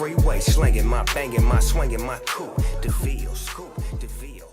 freeway, slanging my banging, my swinging, my coup. DeVille, scoop, DeVille.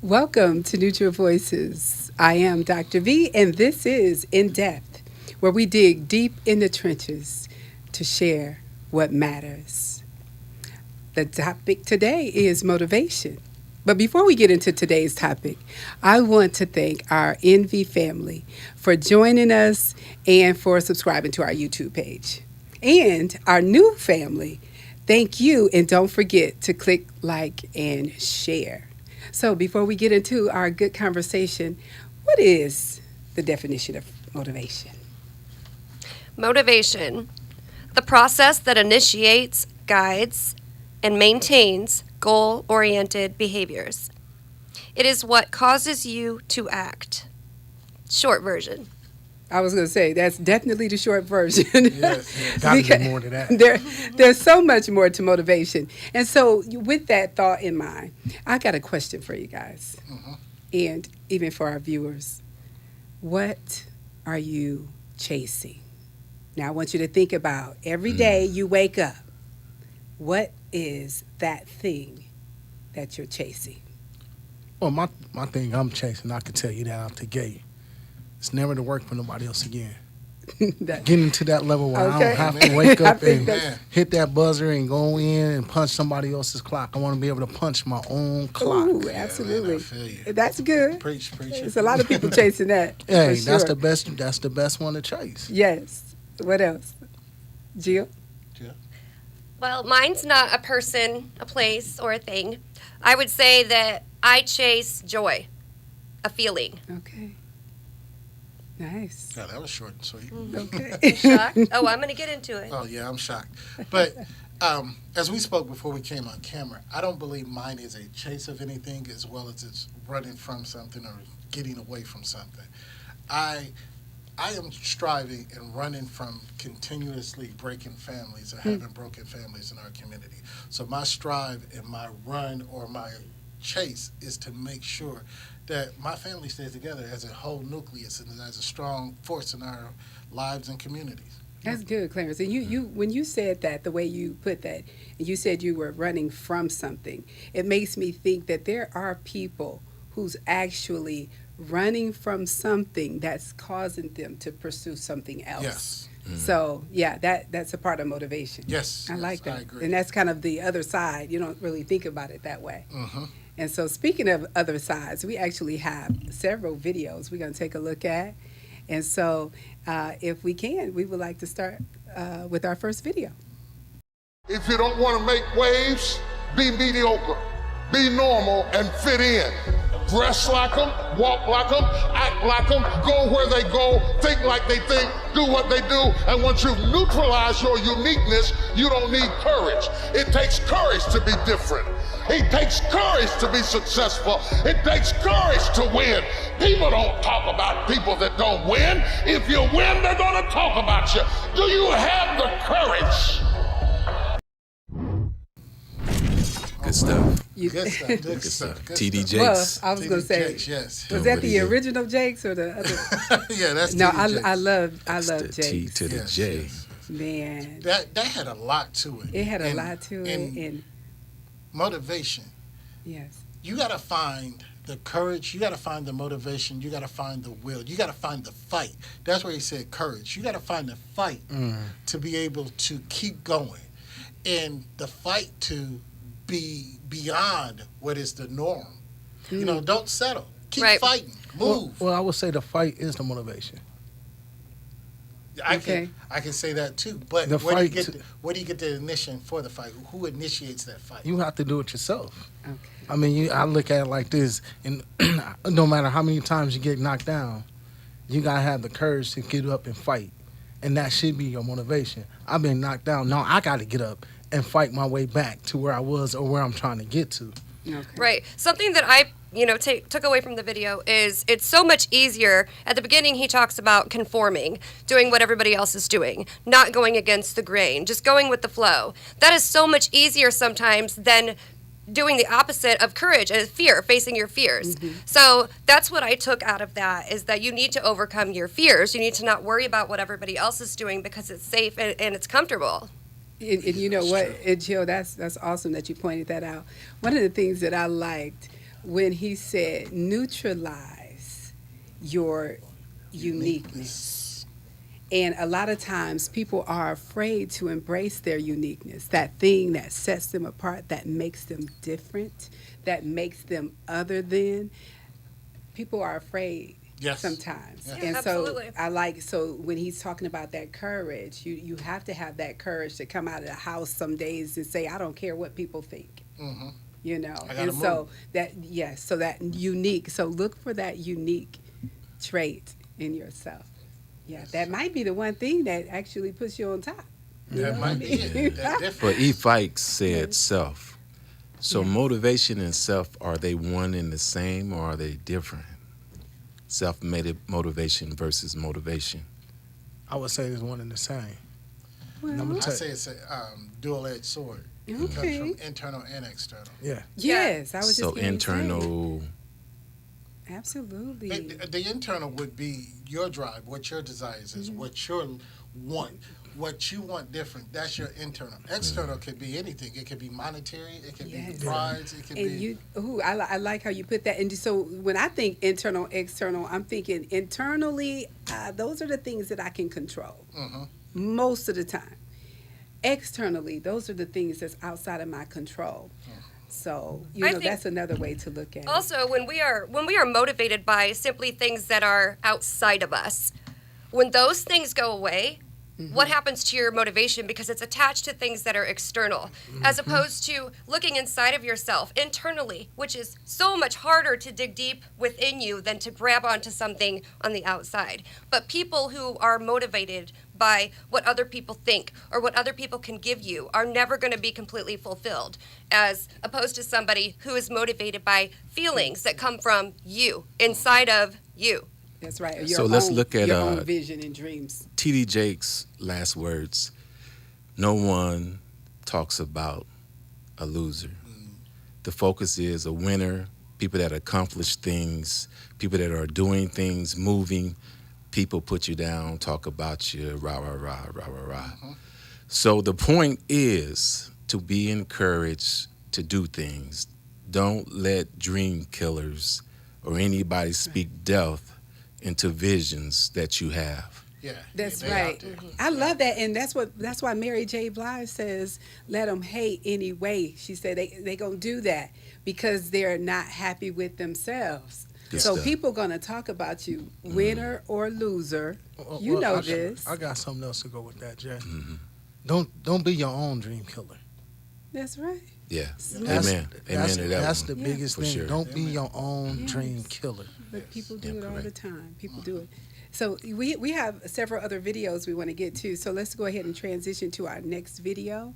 Welcome to Neutral Voices. I am Dr. V, and this is In Depth, where we dig deep in the trenches to share what matters. The topic today is motivation. But before we get into today's topic, I want to thank our Envy family for joining us and for subscribing to our YouTube page. And our new family, thank you, and don't forget to click like and share. So before we get into our good conversation, what is the definition of motivation? Motivation, the process that initiates, guides, and maintains goal-oriented behaviors. It is what causes you to act. Short version. I was going to say, that's definitely the short version. Yes, got to be more to that. There's so much more to motivation. And so with that thought in mind, I got a question for you guys, and even for our viewers. What are you chasing? Now, I want you to think about every day you wake up, what is that thing that you're chasing? Well, my thing I'm chasing, I can tell you that out the gate. It's never to work for nobody else again. Getting to that level where I don't have to wake up and hit that buzzer and go in and punch somebody else's clock. I want to be able to punch my own clock. Ooh, absolutely. Yeah, man, I feel you. That's good. Preach. There's a lot of people chasing that. Hey, for that's sure. the best one to chase. Yes. What else? Jill? Well, mine's not a person, a place, or a thing. I would say that I chase joy, a feeling. Okay. Nice. Yeah, that was short and sweet. Okay. Shocked? Oh, I'm going to get into it. Oh, yeah, I'm shocked. But as we spoke before we came on camera, I don't believe mine is a chase of anything as well as it's running from something or getting away from something. I am striving and running from continuously breaking families or having broken families in our community. So my strive and my run or my chase is to make sure that my family stays together as a whole nucleus and as a strong force in our lives and communities. That's good, Clarence. And you when you said that, the way you put that, and you said you were running from something, it makes me think that there are people who's actually running from something that's causing them to pursue something else. Yes. So, yeah, that's a part of motivation. Yes. I like that. I agree. And that's kind of the other side. You don't really think about it that way. Mm-hmm. And so speaking of other sides, we actually have several videos we're going to take a look at. And so if we can, we would like to start with our first video. If you don't want to make waves, be mediocre, be normal, and fit in. Dress like them, walk like them, act like them, go where they go, think like they think, do what they do. And once you've neutralized your uniqueness, you don't need courage. It takes courage to be different. It takes courage to be successful. It takes courage to win. People don't talk about people that don't win. If you win, they're going to talk about you. Do you have the courage? Good stuff. Good stuff. Good stuff. TD Jakes. Well, I was going to say, Jakes, yes. was that the original Jakes or the other? Yeah, that's No, TD Jakes. I love The T Jakes. to the Yes, J. yes. Man, That had a lot to it. it had a And- lot to it. And motivation. yes. You got to find the courage. You got to find the motivation. You got to find the will. You got to find the fight. That's where he said courage. You got to find the fight to be able to keep going. And the fight to be beyond what is the norm. You know, don't settle. Keep Right. fighting. Move. Well, I would say the fight is the motivation. I Okay. can say that too. But The where do you fight get to- where do you get the initiation for the fight? Who initiates that fight? You have to do it yourself. Okay. I mean, I look at it like this, and no matter how many times you get knocked down, you gotta have the courage to get up and fight, and that should be your motivation. I've been knocked down. Now I got to get up and fight my way back to where I was or where I'm trying to get to. Okay. Right. Something that I took away from the video is it's so much easier. At the beginning, he talks about conforming, doing what everybody else is doing, not going against the grain, just going with the flow. That is so much easier sometimes than doing the opposite of courage and fear, facing your fears. So that's what I took out of that, is that you need to overcome your fears. You need to not worry about what everybody else is doing because it's safe and it's comfortable. And you know what, and Jill, that's awesome that you pointed that out. One of the things that I liked when he said, neutralize your uniqueness. And a lot of times people are afraid to embrace their uniqueness, that thing that sets them apart, that makes them different, that makes them other than. People are afraid. Yes. Sometimes. Yeah. And Absolutely. so when he's talking about that courage, you have to have that courage to come out of the house some days and say, I don't care what people think. Mhm. You know. I gotta And so move. so that unique. So look for that unique trait in yourself. Yeah, that might be the one thing that actually puts you on top. You That know might what I be mean? it. That But different. E. Fikes said self. So Yeah. motivation and self, are they one and the same, or are they different? Self-made motivation versus motivation. I would say it's one and the same. Well, I say it's a dual-edged sword. It comes okay. from internal and external. Yeah. Yes, I was So just getting internal. Absolutely. The internal would be your drive, what your desires is, what you want different. That's your internal. External could be anything. It could be monetary. It could be Yes. the prize. It could And be. I like how you put that. And so when I think internal, external, I'm thinking internally, those are the things that I can control most of the time. Externally, those are the things that's outside of my control. So I think that's another way to look at it. Also, when we are motivated by simply things that are outside of us, when those things go away, what happens to your motivation? Because it's attached to things that are external, as opposed to looking inside of yourself internally, which is so much harder to dig deep within you than to grab onto something on the outside. But people who are motivated by what other people think or what other people can give you are never going to be completely fulfilled, as opposed to somebody who is motivated by feelings that come from you, inside of you. That's right. So let's look at, your own vision and dreams. T.D. Jakes' last words. No one talks about a loser. The focus is a winner, people that accomplish things, people that are doing things, moving. People put you down, talk about you, rah, rah, rah, rah, rah, rah. So the point is to be encouraged to do things. Don't let dream killers or anybody speak death into visions that you have. Yeah. That's they right. out there. I love that, and that's why Mary J. Blige says, "Let them hate anyway." She said they gonna do that because they're not happy with themselves. Good So stuff. people gonna talk about you, winner or loser. You Well, know I this. I got something else to go with that, Jay. Don't be your own dream killer. That's right. Yeah. That's- Amen. Amen to that That's one. the Yeah. biggest For thing. sure. Don't be your own dream killer. But people do Yeah, it all the correct. time. People do it. So we have several other videos we want to get to. So let's go ahead and transition to our next video.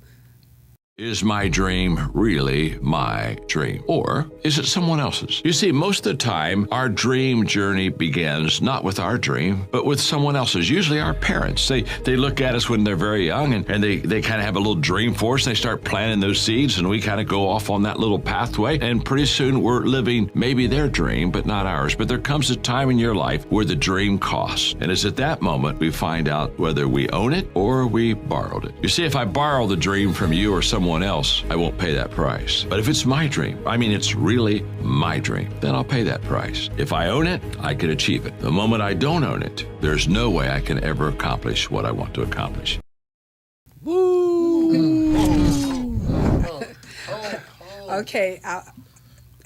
Is my dream really my dream? Or is it someone else's? You see, most of the time, our dream journey begins not with our dream, but with someone else's, usually our parents. They look at us when they're very young and they kind of have a little dream for us. They start planting those seeds and we kind of go off on that little pathway. And pretty soon we're living maybe their dream, but not ours. But there comes a time in your life where the dream costs. And it's at that moment we find out whether we own it or we borrowed it. You see, if I borrow the dream from you or someone else, I won't pay that price. But if it's my dream, I mean it's really my dream, then I'll pay that price. If I own it, I can achieve it. The moment I don't own it, there's no way I can ever accomplish what I want to accomplish. Okay, I'll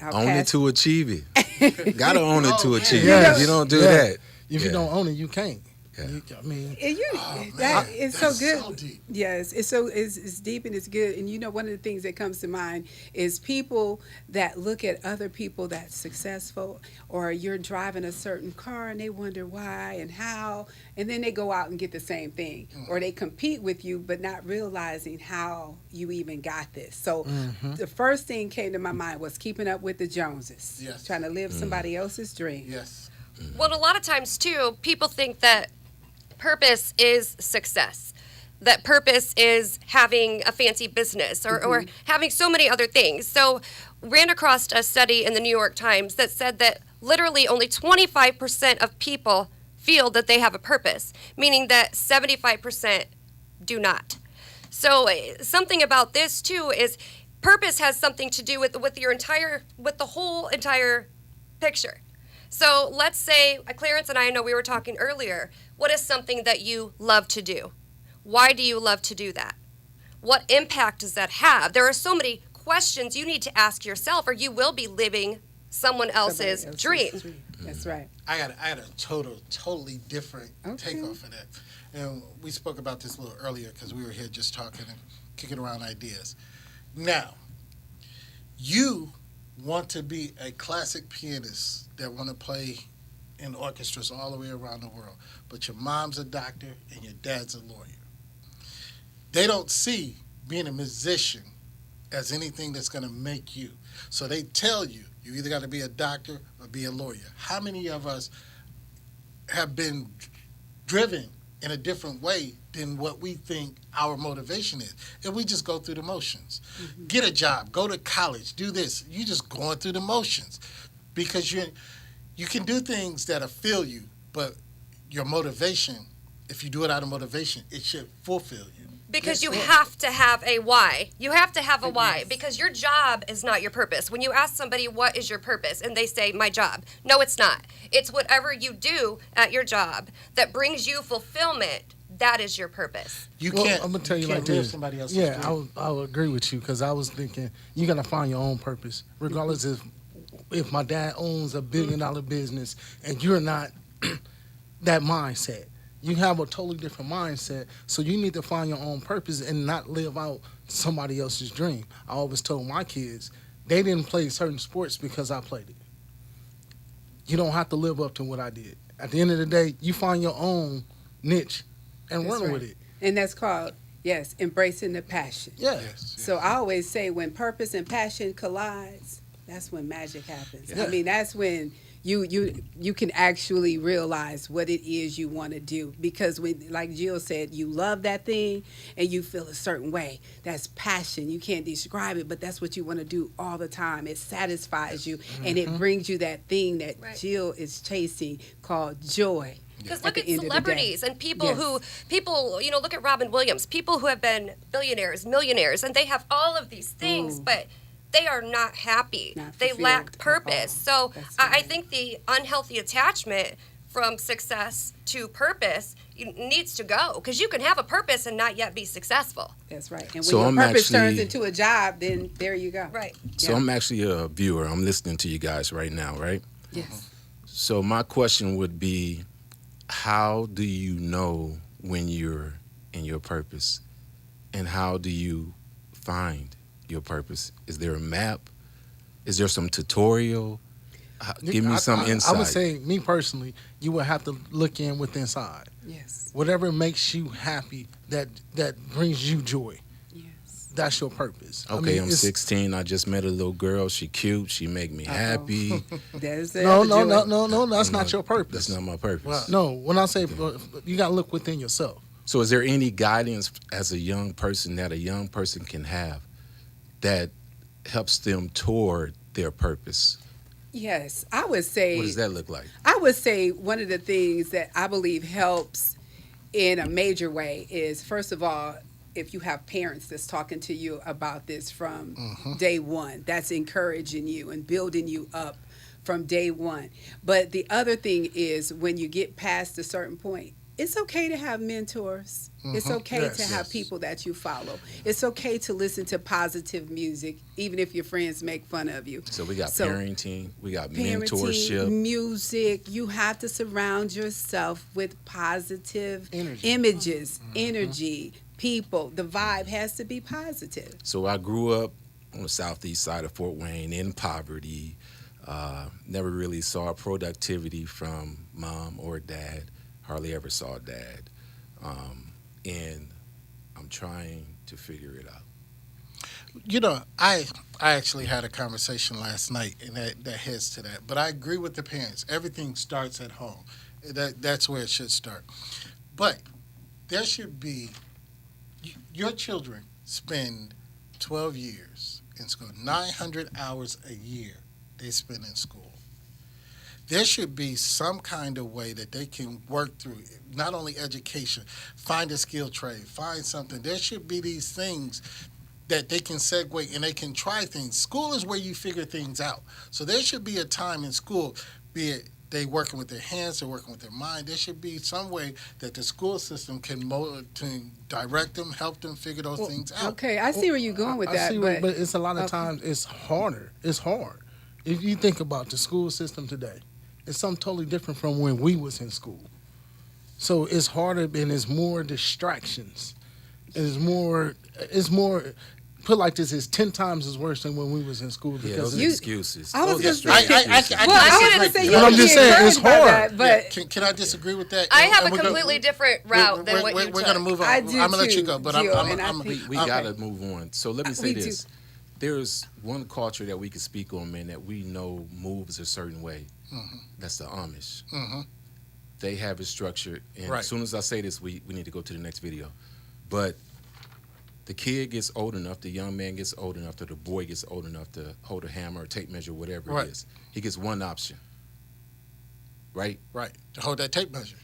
Own it pass. to achieve it. Gotta own it to achieve it. Yes. If you don't do Yeah. that. If you don't own it, you can't. I mean, And you, Oh, that man, is so that's good. so deep. Yes, it's deep and it's good. And you know, one of the things that comes to mind is people that look at other people that's successful, or you're driving a certain car and they wonder why and how, and then they go out and get the same thing, or they compete with you, but not realizing how you even got this. So the first thing came to my mind was keeping up with the Joneses, Yes. trying to live somebody else's dream. Yes. Well, a lot of times too, people think that purpose is success. That purpose is having a fancy business or having so many other things. So, ran across a study in the New York Times that said that literally only 25% of people feel that they have a purpose, meaning that 75% do not. So, something about this too is purpose has something to do with the whole entire picture. So let's say, Clarence and I know we were talking earlier, what is something that you love to do? Why do you love to do that? What impact does that have? There are so many questions you need to ask yourself, or you will be living someone else's dream. That's right. I got a totally different take off of that. And we spoke about this a little earlier because we were here just talking and kicking around ideas. Now, you want to be a classic pianist that want to play in orchestras all the way around the world, but your mom's a doctor and your dad's a lawyer. They don't see being a musician as anything that's going to make you. So they tell you, you either got to be a doctor or be a lawyer. How many of us have been driven in a different way than what we think our motivation is? And we just go through the motions. Get a job, go to college, do this. You just going through the motions because you can do things that'll fill you, but your motivation, if you do it out of motivation, it should fulfill you. Because you have to have a why. You have to have a why because your job is not your purpose. When you ask somebody, what is your purpose? And they say, my job. No, it's not. It's whatever you do at your job that brings you fulfillment. That is your purpose. You well, can't. I'm gonna tell you like live this. somebody else's Yeah, dream. I would agree with you because I was thinking you gotta find your own purpose, regardless if my dad owns a $1 billion business and you're not that mindset. You have a totally different mindset, so you need to find your own purpose and not live out somebody else's dream. I always told my kids they didn't play certain sports because I played it. You don't have to live up to what I did. At the end of the day, you find your own niche and That's run right. with it. And that's called, yes, embracing the passion. Yeah. Yes. So I always say when purpose and passion collides, that's when magic happens. Yeah. I mean, that's when you can actually realize what it is you want to do. Because when, like Jill said, you love that thing and you feel a certain way. That's passion. You can't describe it, but that's what you want to do all the time. It satisfies you and it brings you that thing that Jill is chasing called joy. Because At look the at end of the day. celebrities and people Yes. you know, look at Robin Williams, people who have been billionaires, millionaires, and they have all of these things, but they are not happy. Not They fulfilled lack at purpose. all. So That's I right. think the unhealthy attachment from success to purpose needs to go because you can have a purpose and not yet be successful. That's right. And when So your I'm purpose turns actually- into a job, then there you go. Right. So Yeah. I'm actually a viewer. I'm listening to you guys right now, right? Yes. So my question would be, how do you know when you're in your purpose? And how do you find your purpose? Is there a map? Is there some tutorial? Give me some insight. I would say, me personally, you would have to look in with inside. Yes. Whatever makes you happy, that brings you joy. Yes. That's your purpose. Okay, I'm it's- 16. I just met a little girl. She cute. She make me happy. There's No, the joy. no. That's not your purpose. That's not my purpose. No, when I say you got to look within yourself. So is there any guidance as a young person that a young person can have that helps them toward their purpose? Yes, I would say. What does that look like? I would say one of the things that I believe helps in a major way is, first of all, if you have parents that's talking to you about this from day one, that's encouraging you and building you up from day one. But the other thing is when you get past a certain point, it's okay to have mentors. It's okay Yes, to have yes. people that you follow. It's okay to listen to positive music, even if your friends make fun of you. So we got So, parenting, we got parenting, mentorship. music. You have to surround yourself with positive Energy. images, energy, people. The vibe has to be positive. So I grew up on the southeast side of Fort Wayne in poverty. Never really saw productivity from mom or dad. Hardly ever saw dad. And I'm trying to figure it out. You know, I actually had a conversation last night, and that heads to that. But I agree with the parents. Everything starts at home. That's where it should start. But there should be, your children spend 12 years in school, 900 hours a year they spend in school. There should be some kind of way that they can work through not only education, find a skill trade, find something. There should be these things that they can segue and they can try things. School is where you figure things out. So there should be a time in school, be it they working with their hands, they're working with their mind. There should be some way that the school system can direct them, help them figure those things out. Okay, I see where you're going with that. But it's a lot of times it's harder. It's hard. If you think about the school system today, it's something totally different from when we was in school. So it's harder and it's more distractions. It's more put like this, it's 10 times as worse than when we was in school Yeah, because those are You- excuses. I was Those are gonna straight say- excuses. Well, I was going to say, But I'm just saying, it's hard. That, but Can I disagree with that? I have And a we're gonna- completely different route than what you We're going to took. move on. I do I'm going to let you too, go, but Jill, I'm and I I'm- think- We Okay. got to move on. So let me say We do. this. There's one culture that we can speak on, man, that we know moves a certain way. That's the Amish. They have it structured. And Right. as soon as I say this, we need to go to the next video. But the kid gets old enough, the young man gets old enough, or the boy gets old enough to hold a hammer or tape measure, whatever Right. it is. He gets one option. Right? Right, to hold that tape measure.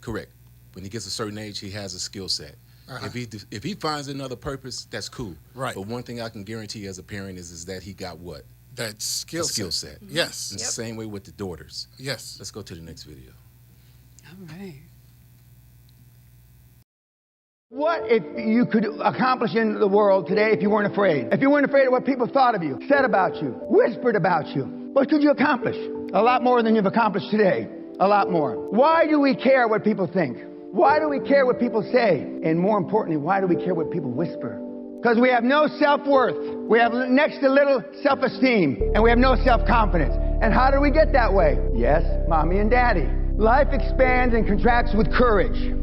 Correct. When he gets a certain age, he has a skill set. Uh-huh. If he finds another purpose, that's cool. Right. But one thing I can guarantee as a parent is that he got what? That skill A skill set. Yes, It's the same way with the daughters. yes. Let's go to the next video. all right. What if you could accomplish in the world today if you weren't afraid? If you weren't afraid of what people thought of you, said about you, whispered about you, what could you accomplish? A lot more than you've accomplished today. A lot more. Why do we care what people think? Why do we care what people say? And more importantly, why do we care what people whisper? Because we have no self-worth. We have next to little self-esteem. And we have no self-confidence. And how do we get that way? Yes, mommy and daddy. Life expands and contracts with courage.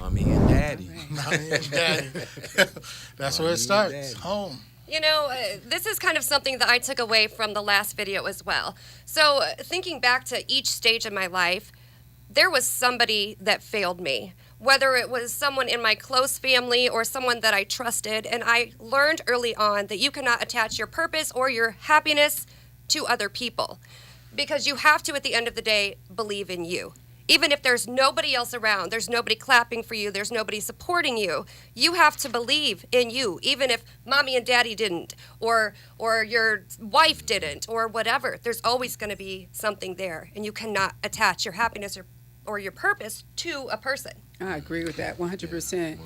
Mommy and daddy. Mommy and daddy. That's where it starts. Home. You know, this is kind of something that I took away from the last video as well. So, thinking back to each stage of my life, there was somebody that failed me, whether it was someone in my close family or someone that I trusted. And I learned early on that you cannot attach your purpose or your happiness to other people, because you have to, at the end of the day, believe in you. Even if there's nobody else around, there's nobody clapping for you, there's nobody supporting you, you have to believe in you, even if mommy and daddy didn't, or your wife didn't, or whatever. There's always going to be something there, and you cannot attach your happiness or your purpose to a person. I agree with that 100%.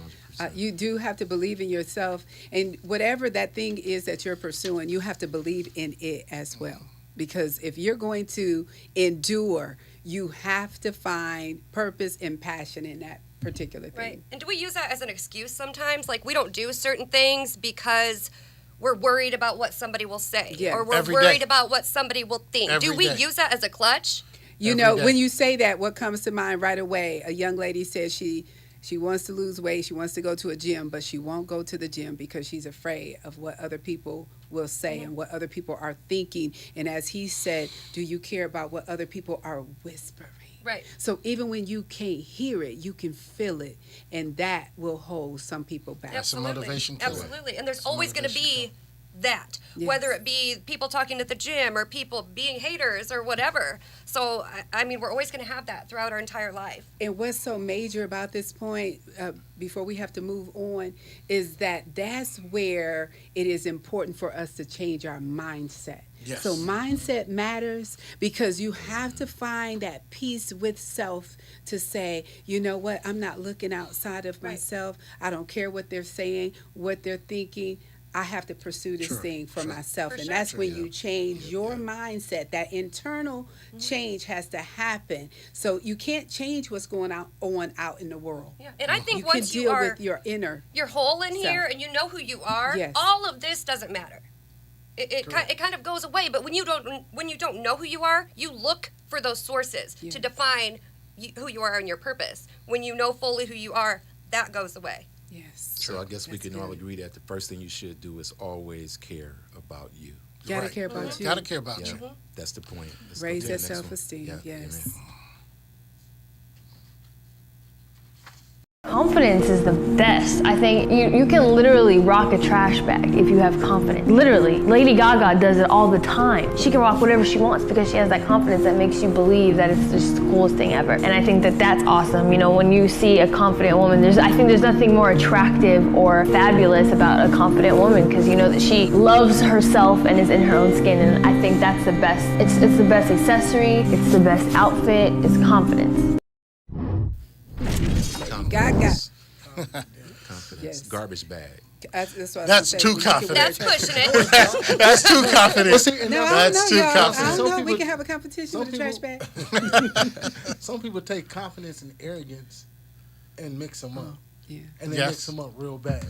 You do have to believe in yourself, and whatever that thing is that you're pursuing, you have to believe in it as well. Because if you're going to endure, you have to find purpose and passion in that particular thing. Right. And do we use that as an excuse sometimes? Like, we don't do certain things because we're worried about what somebody will say, Yeah. or we're Every worried day. about what somebody will think. Every Do we day. use that as a clutch? You Every know, day. when you say that, what comes to mind right away? A young lady says she wants to lose weight, she wants to go to a gym, but she won't go to the gym because she's afraid of what other people will say and what other people are thinking. And as he said, do you care about what other people are whispering? Right. So even when you can't hear it, you can feel it, and that will hold some people back. That's a motivation killer. Absolutely. And there's It's a always going to motivation be that, Yes. whether it be people talking at the gym or people being haters or whatever. So, I mean, we're always going to have that throughout our entire life. And what's so major about this point, before we have to move on, is that that's where it is important for us to change our mindset. Yes. So mindset matters, because you have to find that peace with self to say, you know what, I'm not looking outside of Right. myself. I don't care what they're saying, what they're thinking. I have to pursue this Sure, thing for sure. myself. For And sure. that's when Yeah. you change your mindset. That internal change has to happen. So you can't change what's going on out in the world. Yeah. And I think You can once you deal are with your inner. you're whole in self. here and you know who you are, Yes. all of this doesn't matter. It kind of goes away. But when you don't know who you are, you look for those sources Yes. to define who you are and your purpose. When you know fully who you are, that goes away. Yes. So I guess we That's can all good. agree that the first thing you should do is always care about you. Gotta Right. care about you. Gotta care about Yeah, you. that's the point. Let's go Raise to the that next one. self-esteem. Yeah, Yes. amen. Confidence is the best. I think you can literally rock a trash bag if you have confidence. Literally. Lady Gaga does it all the time. She can rock whatever she wants because she has that confidence that makes you believe that it's just the coolest thing ever. And I think that that's awesome. You know, when you see a confident woman, I think there's nothing more attractive or fabulous about a confident woman, because you know that she loves herself and is in her own skin. And I think that's the best. It's the best accessory. It's the best outfit. It's confidence. Confidence. Confidence. Yes. Garbage bag. That's what I That's was too gonna say. confident. That's pushing it. That's too confident. Well, see, and No, that's- That's no, too y'all. confident. I Some don't know. We people- can have a competition some with a trash people- bag. Some people take confidence and arrogance and mix them up. Yeah. And they Yes. mix them up real bad.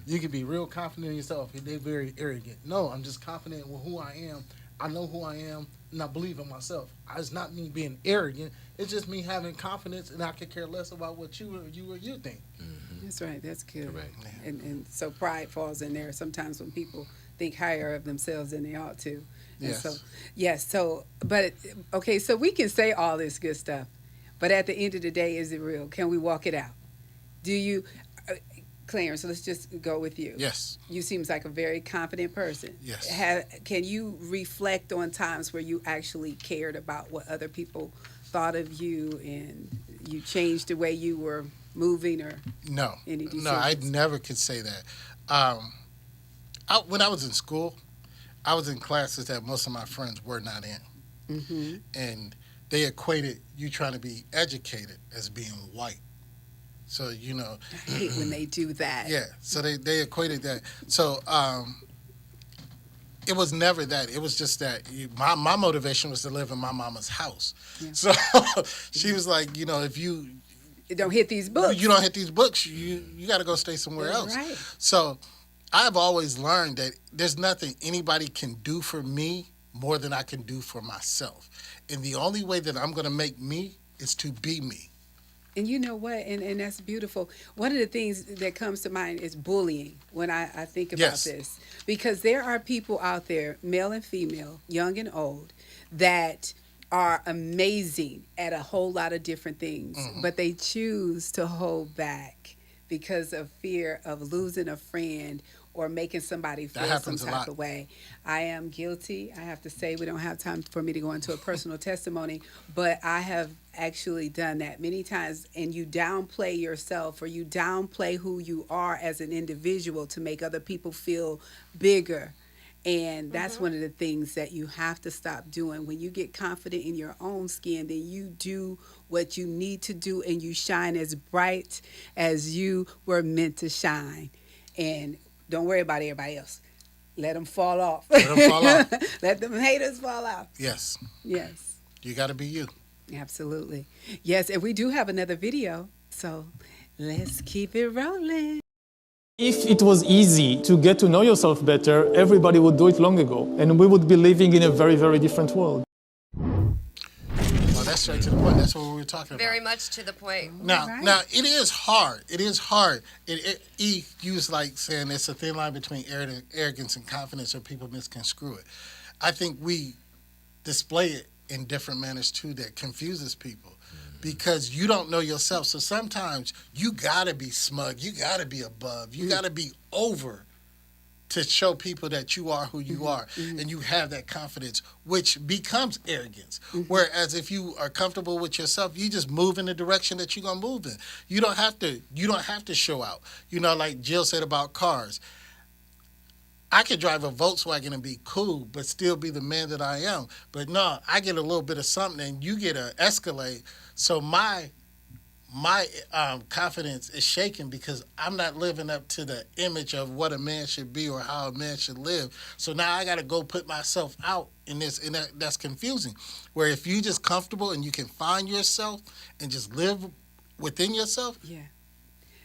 You can be real confident in yourself, and they're very arrogant. No, I'm just confident with who I am. I know who I am, and I believe in myself. It's not me being arrogant. It's just me having confidence, and I could care less about what you think. That's right. That's good. Correct. And so pride falls in there sometimes when people think higher of themselves than they ought to. And Yes. so, yes. So, but okay. So we can say all this good stuff, but at the end of the day, is it real? Can we walk it out? Do you, Clarence? Let's just go with you. Yes. You seems like a very confident person. Yes. Can you reflect on times where you actually cared about what other people thought of you, and you changed the way you were moving, or No. any No, I decisions? never could say that. When I was in school, I was in classes that most of my friends were not in. Mm-hmm. And they equated you trying to be educated as being white. So, you know, I hate when they do that. yeah, so they equated that. So it was never that. It was just that my motivation was to live in my mama's house. Yeah. So she was like, you know, if you Don't hit these books. you don't hit these books, you got to go stay somewhere That's else. right. So I've always learned that there's nothing anybody can do for me more than I can do for myself. And the only way that I'm going to make me is to be me. And you know what? And that's beautiful. One of the things that comes to mind is bullying when I think about Yes. this. Because there are people out there, male and female, young and old, that are amazing at a whole lot of different things, but they choose to hold back because of fear of losing a friend or making somebody feel some happens a type lot. of way. I am guilty. I have to say, we don't have time for me to go into a personal testimony, but I have actually done that many times. And you downplay yourself, or you downplay who you are as an individual to make other people feel bigger. And that's one of the things that you have to stop doing. When you get confident in your own skin, then you do what you need to do, and you shine as bright as you were meant to shine. And don't worry about everybody else. Let them fall off. Let 'em fall off. Let them haters fall off. Yes. Yes, You got to be you. absolutely. Yes, and we do have another video, so let's keep it rolling. If it was easy to get to know yourself better, everybody would do it long ago, and we would be living in a very, very different world. Well, that's straight to the point. That's what we were talking about. Very much to the point. Now, Right. now it is hard. It is hard. He used like saying it's a thin line between arrogance and confidence, or people misconstrue it. I think we display it in different manners too that confuses people, because you don't know yourself. So sometimes you gotta be smug. You gotta be above. You gotta be over to show people that you are who you are, and you have that confidence, which becomes arrogance. Whereas if you are comfortable with yourself, you just move in the direction that you're gonna move in. You don't have to show out. You know, like Jill said about cars. I could drive a Volkswagen and be cool, but still be the man that I am. But no, I get a little bit of something, and you get an Escalade. So my confidence is shaken because I'm not living up to the image of what a man should be or how a man should live. So now I got to go put myself out in this, and that's confusing. Where if you just comfortable and you can find yourself and just live within yourself,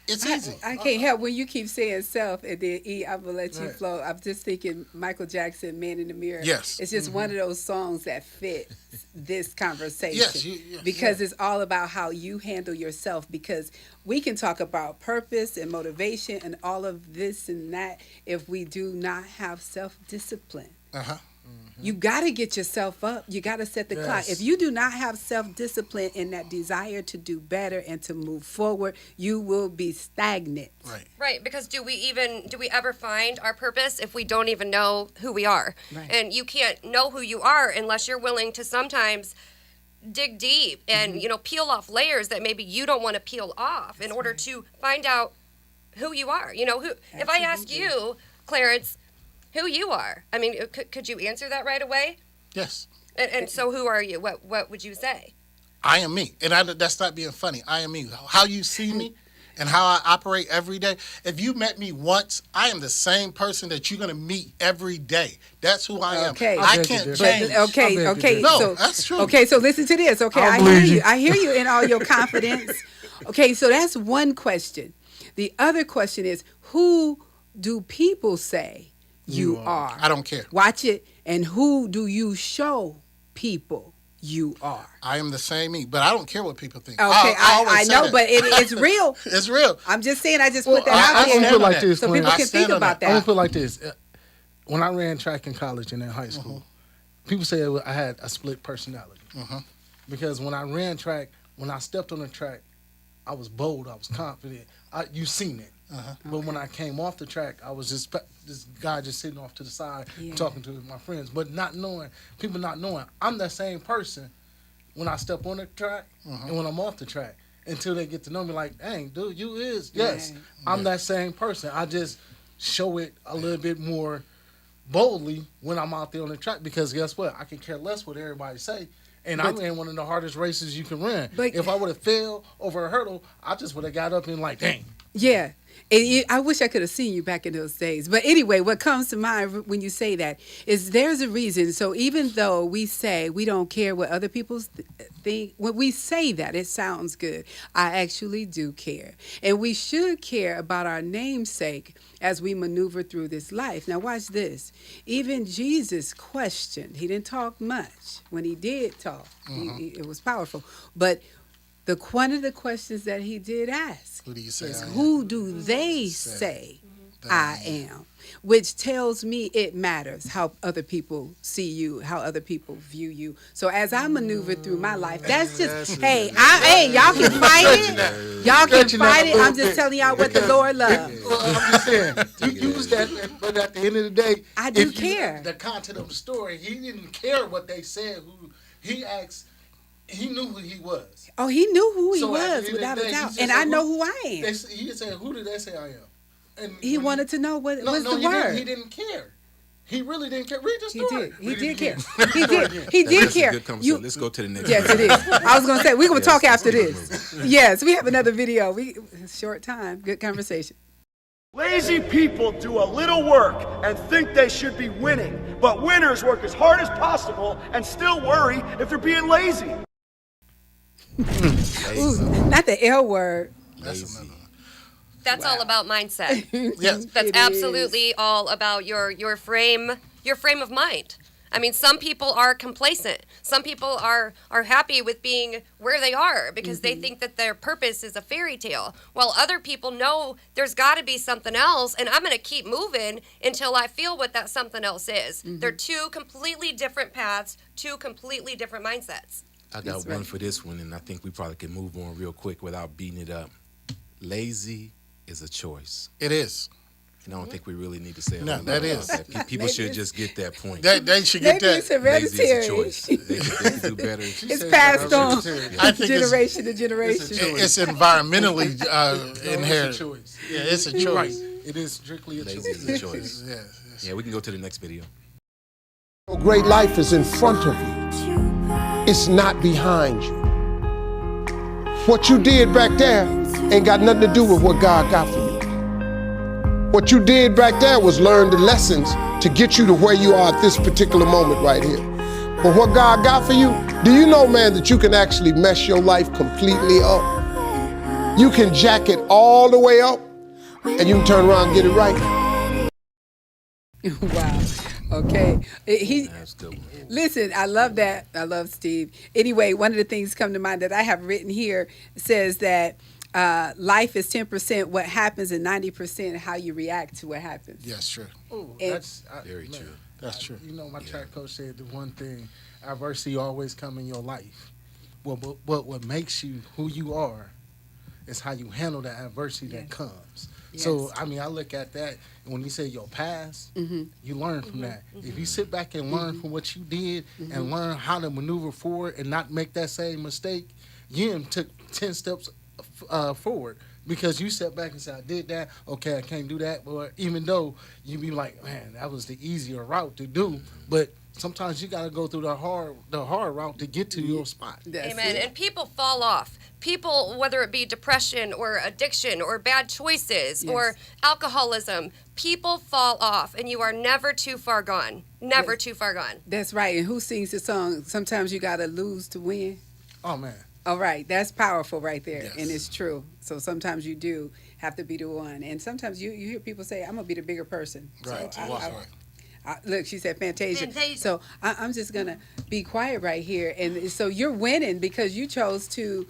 it's easy. I can't help when you keep saying self and then E, I'm going to let you flow. I'm just thinking Michael Jackson, Man in the Mirror. Yes. It's just one of those songs that fits this conversation. Because it's all about how you handle yourself. Because we can talk about purpose and motivation and all of this and that if we do not have self-discipline. You got to get yourself up. You got to set the clock. If you do not have self-discipline and that desire to do better and to move forward, you will be stagnant. Right, because do we ever find our purpose if we don't even know who we are? And you can't know who you are unless you're willing to sometimes dig deep and peel off layers that maybe you don't want to peel off in order to find out who you are. If I ask you, Clarence, who you are. I mean, could you answer that right away? Yes. And so who are you? What would you say? I am me. And that's not being funny. I am me. How you see me and how I operate every day. If you met me once, I am the same person that you're going to meet every day. That's who I am. I can't change. Okay. No, so, that's true. Okay, so listen to this. Okay, I hear you. I hear you in all your confidence. Okay, so that's one question. The other question is, who do people say you are? I don't care. Watch it. And who do you show people you are? I am the same me, but I don't care what people think. Okay, I know, but it's real. It's real. I'm just saying, I just put that out there. I'm gonna put it like this, so people can think about that. I'm gonna put it like this. When I ran track in college and in high school, people say I had a split personality. Because when I ran track, when I stepped on the track, I was bold, I was confident. You seen it. But when I came off the track, I was just this guy just sitting off to the side talking to my friends, but people not knowing I'm that same person when I step on the track and when I'm off the track, until they get to know me like, dang, dude, you is. Yes, I'm that same person. I just show it a little bit more boldly when I'm out there on the track, because guess what? I can care less what everybody say. And I ran one of the hardest races you can run. But if I would have failed over a hurdle, I just would have got up and like, dang. Yeah. And I wish I could have seen you back in those days. But anyway, what comes to mind when you say that is there's a reason. So even though we say we don't care what other people think, when we say that, it sounds good. I actually do care. And we should care about our namesake as we maneuver through this life. Now watch this. Even Jesus questioned. He didn't talk much. When he did talk, it was powerful. But one of the questions that he did ask is, who do they say I am? Which tells me it matters how other people see you, how other people view you. So as I maneuver through my life, that's just, hey, y'all can fight it. Y'all can fight it. I'm just telling y'all what the Lord loves. Well, I'm just saying, you use that, but at the end of the day, I do care. The content of the story, he didn't care what they said. He asked. He knew who he was. Oh, he knew who he was, without a doubt. And I know who I am. He said, who did they say I am? And he wanted to know what was the word. He didn't care. He really didn't care. Read the story. He did care. He did care. Good conversation. Let's go to the next. Yes, it is. I was going to say, we're going to talk after this. Yes, we have another video. Short time. Good conversation. Lazy people do a little work and think they should be winning, but winners work as hard as possible and still worry if they're being lazy. Ooh, not the L word. That's all about mindset. Yes, that's absolutely all about your frame of mind. I mean, some people are complacent. Some people are happy with being where they are because they think that their purpose is a fairy tale. While other people know there's got to be something else, and I'm going to keep moving until I feel what that something else is. They're two completely different paths, two completely different mindsets. I got one for this one, and I think we probably can move on real quick without beating it up. Lazy is a choice. It is. And I don't think we really need to say a No, whole lot that about is. that. People should just get that point. They should get Maybe it's that. Lazy is a hereditary. choice. They could do better. It's passed on I think generation to generation. It's environmentally inherited. It's a choice. Yeah, it's a You're right. choice. It is strictly a Lazy choice. is a choice. Yes. Yeah, we can go to the next video. Great life is in front of you. It's not behind you. What you did back there ain't got nothing to do with what God got for you. What you did back there was learn the lessons to get you to where you are at this particular moment right here. But what God got for you, do you know, man, that you can actually mess your life completely up? You can jack it all the way up, and you can turn around and get it right. Wow. Okay. That's a good one. Listen, I love that. I love Steve. Anyway, one of the things come to mind that I have written here says that life is 10% what happens and 90% how you react to what happens. Yes, true. Ooh, And- that's Very true. That's true. You know, my track coach said the one thing: adversity always come in your life. What makes you who you are is how you handle the adversity that comes. So, I mean, I look at that, and when you say your past, you learn from that. If you sit back and learn from what you did and learn how to maneuver forward and not make that same mistake, you took 10 steps forward because you sat back and said, I did that, okay, I can't do that. Or even though you be like, man, that was the easier route to do, but sometimes you got to go through the hard route to get to your spot. Amen. And people fall off. People, whether it be depression or addiction or bad choices or alcoholism, people fall off, and you are never too far gone. Never too far gone. That's right. And who sings the song, sometimes you got to lose to win? Oh, man. All right. That's powerful right there. Yes. And it's true. So sometimes you do have to be the one. And sometimes you hear people say, I'm going to be the bigger person. Right. So Right. look, she said Fantasia. Fantasia. So I'm just going to be quiet right here. And so you're winning because you chose to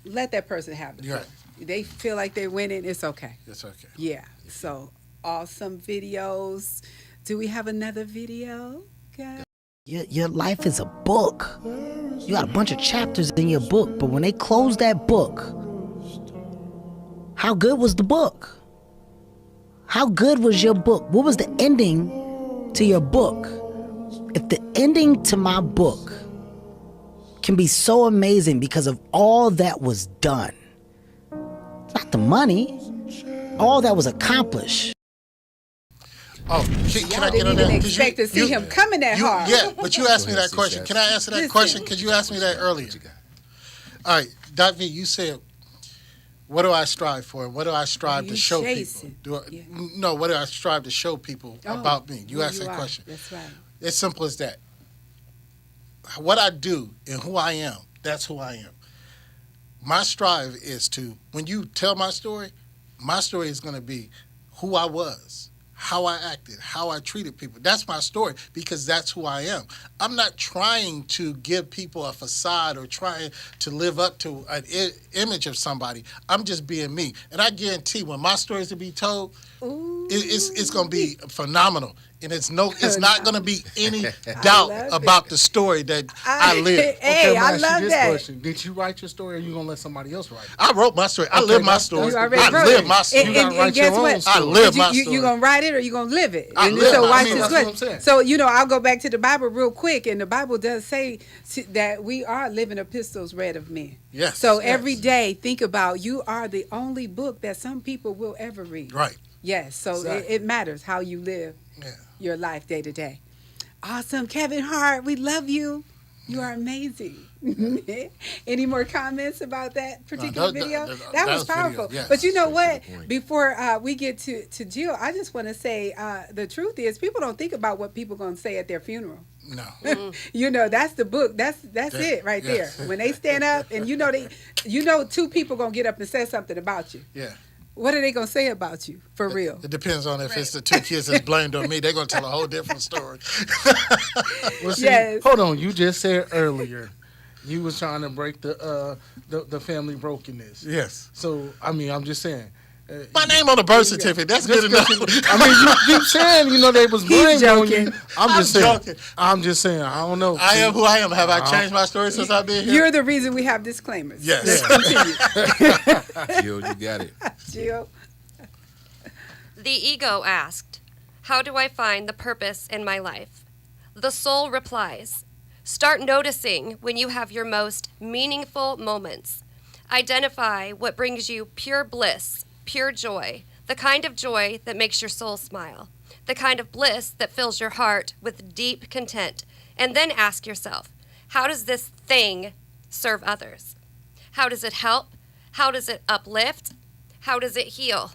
let that person have the Right. They feel like they're winning. It's okay. It's okay. Yeah. So awesome videos. Do we have another video, guys? Your life is a book. You got a bunch of chapters in your book, but when they close that book, how good was the book? How good was your book? What was the ending to your book? If the ending to my book can be so amazing because of all that was done, not the money, all that was accomplished. Oh, can I Y'all get on didn't that? even 'Cause expect to see him coming that hard. Yeah, but you asked me Go ahead, that question. Sis. Can I answer that Listen. question? Because you asked me that earlier. What you got? All right, Doc V, you said, what do I strive for? What do I strive to show chasing. people? No, what do I strive to show people about me? You asked that question. That's right. It's simple as that. What I do and who I am, that's who I am. My strive is to, when you tell my story is going to be who I was, how I acted, how I treated people. That's my story because that's who I am. I'm not trying to give people a facade or trying to live up to an image of somebody. I'm just being me. And I guarantee when my story is to be told, it's going to be phenomenal. And it's not going to be any doubt about the story that I live. Hey, I ask you love this that. question. Did you write your story or you going to let somebody else write it? I wrote my story. I live my story. You already I wrote live it. my story. You gotta write guess your what? own story. I live my You story. gonna write it or you gonna live it? I And live so my- watch I mean, this that's what I'm good. saying. So I'll go back to the Bible real quick, and the Bible does say that we are living epistles read of men. Yes. So yes. every day, think about you are the only book that some people will ever read. Right. Yes. So Exactly. it matters how you live Yeah. your life day to day. Awesome, Kevin Hart. We love you. You are amazing. Any more comments about that particular video? That was powerful. Video, yes. But you know what? the point. Before we get to Jill, I just want to say the truth is people don't think about what people going to say at their funeral. No. That's the book. That's it right yes. there. When they stand up and two people going to get up and say something about you. Yeah. What are they going to say about you for real? It depends on if it's the two kids that's blamed on me. They're going to tell a whole different story. Well, see, Yes. hold on. You just said earlier you was trying to break the family brokenness. Yes. So, I mean, I'm just saying. My name on the birth certificate. That's good enough. I mean, you keep saying, they was blamed on you. joking. I'm joking. saying, I don't know. I am who I am. Have I changed my story since I've been here? You're the reason we have disclaimers. Yes. Let's continue. Jill, you got it. Jill. The ego asked, "How do I find the purpose in my life?" The soul replies, "Start noticing when you have your most meaningful moments. Identify what brings you pure bliss, pure joy, the kind of joy that makes your soul smile, the kind of bliss that fills your heart with deep content. And then ask yourself, how does this thing serve others? How does it help? How does it uplift? How does it heal?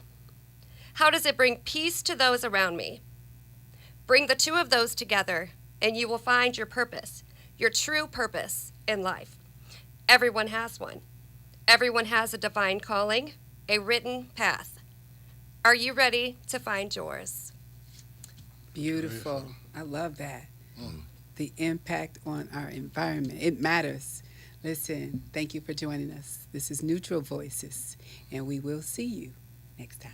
How does it bring peace to those around me?" Bring the two of those together, and you will find your purpose, your true purpose in life. Everyone has one. Everyone has a divine calling, a written path. Are you ready to find yours? Beautiful. I love that. The impact on our environment. It matters. Listen, thank you for joining us. This is Neutral Voices, and we will see you next time.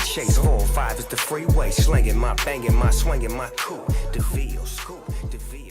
Chase 405 is the freeway, slinging my, banging my, swinging my coupe. The VO, scoop, the VO.